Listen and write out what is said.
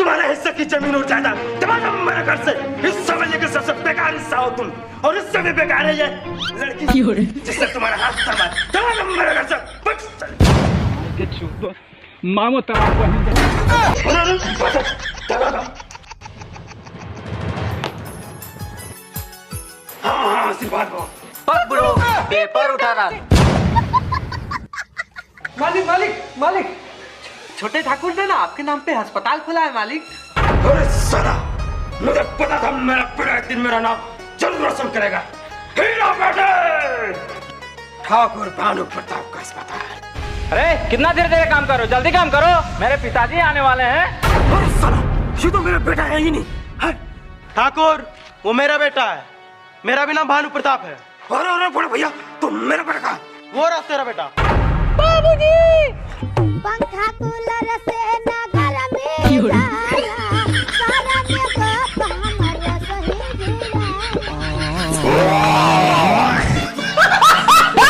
तुम्हारे हिस्से की जमीन और जायदाद तमाम मेरे घर से हिस्सा में लेकर सबसे बेकार हिस्सा हो तुम, और इससे भी बेकार है ये लड़की जिससे तुम्हारा हाथ थमा। तमाम मेरे घर से मामो तराप हाँ आशीर्वाद दो। ब्रो पेपर उठा रहा। मालिक मालिक मालिक, छोटे ठाकुर ने ना आपके नाम पे अस्पताल खोला है मालिक। अरे साला, मुझे पता था मेरा बेटा एक दिन मेरा नाम जरूर रोशन करेगा। हीरा बेटे, ठाकुर भानु प्रताप का अस्पताल। अरे कितना देर देर काम करो, जल्दी काम करो, मेरे पिताजी आने वाले हैं। अरे साला, ये तो मेरा बेटा है ही नहीं है। ठाकुर, वो मेरा बेटा है, मेरा भी नाम भानु प्रताप है। अरे अरे बड़े भैया, तुम मेरा बेटा कहाँ? वो रहा तेरा बेटा। बाबूजी, पंखा कूलर से ना